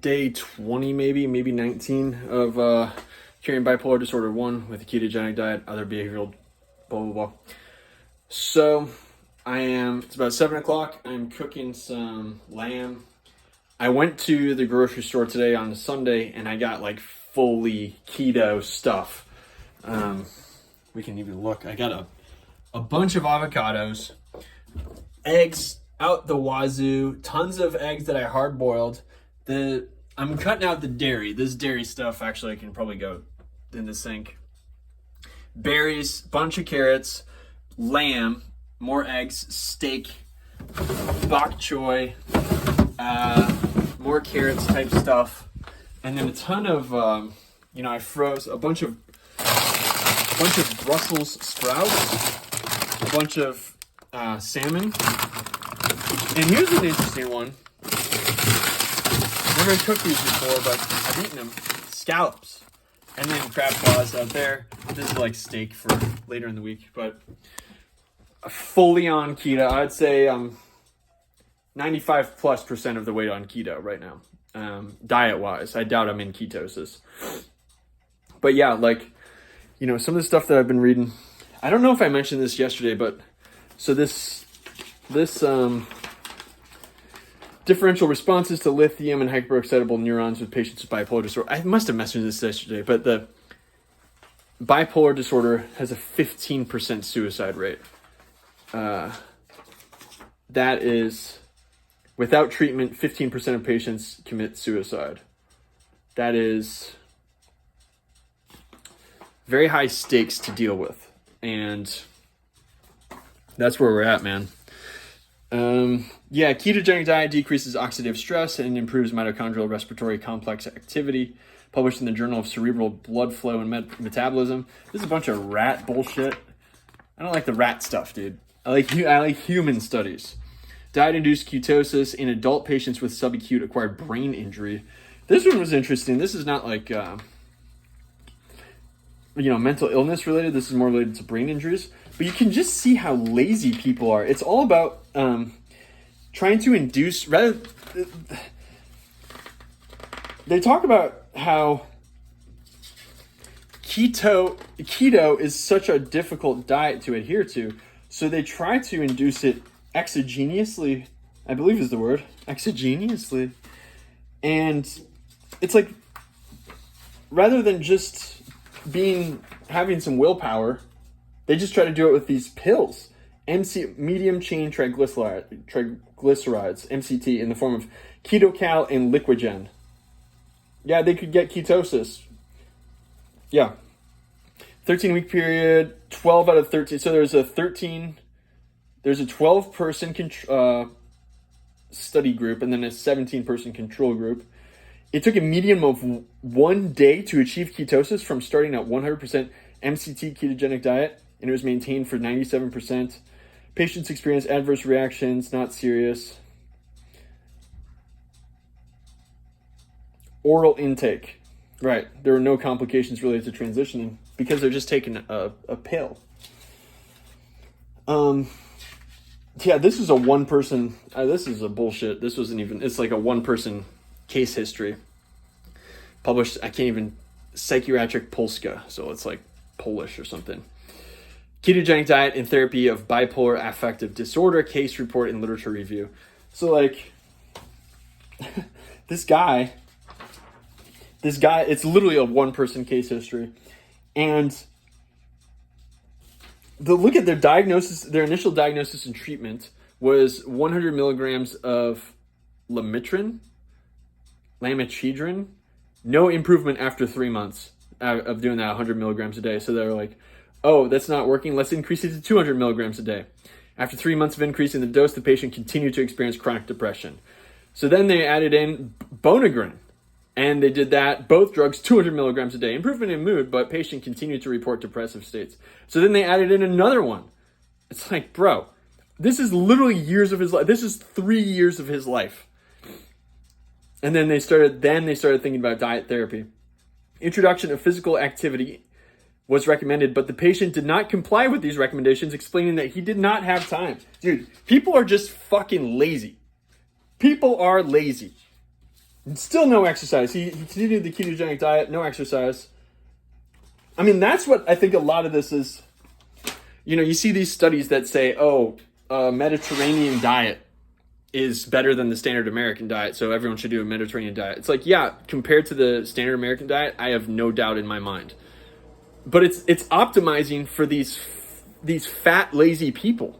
day 20, maybe 19 of curing bipolar disorder 1 with a ketogenic diet, other behavioral, blah, blah, blah. So it's about 7 o'clock. I'm cooking some lamb. I went to the grocery store today on a Sunday and I got like fully keto stuff. We can even look. I got a bunch of avocados, eggs out the wazoo, tons of eggs that I hard boiled. I'm cutting out the dairy. This dairy stuff actually can probably go in the sink. Berries, bunch of carrots, lamb, more eggs, steak, bok choy, more carrots type stuff, and then a ton of I froze a bunch of Brussels sprouts, a bunch of salmon, and here's an interesting one. Never cooked these before, but I've eaten them. Scallops, and then crab claws out there. This is like steak for later in the week, but fully on keto. I'd say 95+% of the way on keto right now, diet wise. I doubt I'm in ketosis, but yeah, some of the stuff that I've been reading. I don't know if I mentioned this yesterday, but so this differential responses to lithium and hyperexcitable neurons with patients with bipolar disorder. I must have mentioned this yesterday, but the bipolar disorder has a 15% suicide rate. That is, without treatment, 15% of patients commit suicide. That is very high stakes to deal with. And that's where we're at, man. Ketogenic diet decreases oxidative stress and improves mitochondrial respiratory complex activity. Published in the Journal of Cerebral Blood Flow and Metabolism. This is a bunch of rat bullshit. I don't like the rat stuff, dude. I like human studies. Diet-induced ketosis in adult patients with subacute acquired brain injury. This one was interesting. This is not like mental illness related. This is more related to brain injuries. But you can just see how lazy people are. It's all about trying to induce. They talk about how keto is such a difficult diet to adhere to, so they try to induce it exogenously, I believe is the word, exogenously. And it's like, rather than just having some willpower, they just try to do it with these pills. Medium chain triglycerides, MCT, in the form of KetoCal and Liquigen. Yeah, they could get ketosis. Yeah. 13-week period, 12 out of 13. So there's a 12-person study group and then a 17-person control group. It took a median of 1 day to achieve ketosis from starting at 100% MCT ketogenic diet, and it was maintained for 97%. Patients experienced adverse reactions, not serious. Oral intake. Right. There were no complications related to transitioning because they're just taking a pill. This is a one-person. This is a bullshit. This wasn't even. It's like a one-person case history. Published. I can't even. Psychiatric Polska. So it's like Polish or something. Ketogenic diet and therapy of bipolar affective disorder. Case report and literature review. So this guy, it's literally a one-person case history. And look at their diagnosis, their initial diagnosis and treatment was 100 milligrams of lamictal, no improvement after 3 months of doing that 100 milligrams a day. So they're like, oh, that's not working. Let's increase it to 200 milligrams a day. After 3 months of increasing the dose, the patient continued to experience chronic depression. So then they added in Bonegrin. And they did that, both drugs, 200 milligrams a day. Improvement in mood, but patient continued to report depressive states. So then they added in another one. It's like, bro, this is literally years of his life. This is 3 years of his life. And then they started thinking about diet therapy. Introduction of physical activity was recommended, but the patient did not comply with these recommendations, explaining that he did not have time. Dude, people are just fucking lazy. People are lazy. Still no exercise. He continued the ketogenic diet, no exercise. I mean, that's what I think a lot of this is. You know, you see these studies that say, oh, Mediterranean diet is better than the standard American diet, so everyone should do a Mediterranean diet. It's like, yeah, compared to the standard American diet, I have no doubt in my mind. But it's optimizing for these fat, lazy people.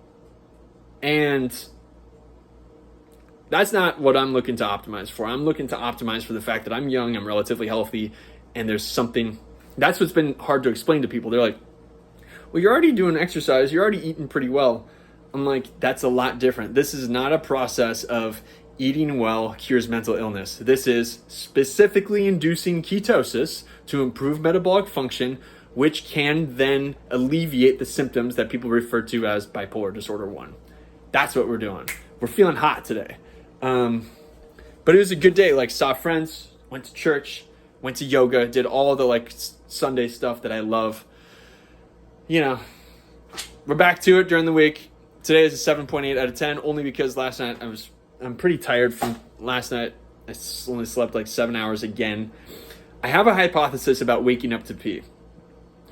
And that's not what I'm looking to optimize for. I'm looking to optimize for the fact that I'm young, I'm relatively healthy, and there's something. That's what's been hard to explain to people. They're like, well, you're already doing exercise, you're already eating pretty well. I'm like, that's a lot different. This is not a process of eating well cures mental illness. This is specifically inducing ketosis to improve metabolic function, which can then alleviate the symptoms that people refer to as bipolar disorder 1. That's what we're doing. We're feeling hot today. But it was a good day. Like, saw friends, went to church, went to yoga, did all the like Sunday stuff that I love. You know, we're back to it during the week. Today is a 7.8 out of 10, only because last night I'm pretty tired from last night. I only slept like 7 hours again. I have a hypothesis about waking up to pee.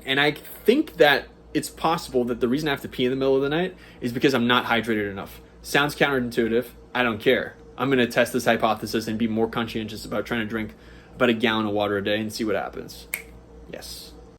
And I think that it's possible that the reason I have to pee in the middle of the night is because I'm not hydrated enough. Sounds counterintuitive. I don't care. I'm going to test this hypothesis and be more conscientious about trying to drink about a gallon of water a day and see what happens. Yes.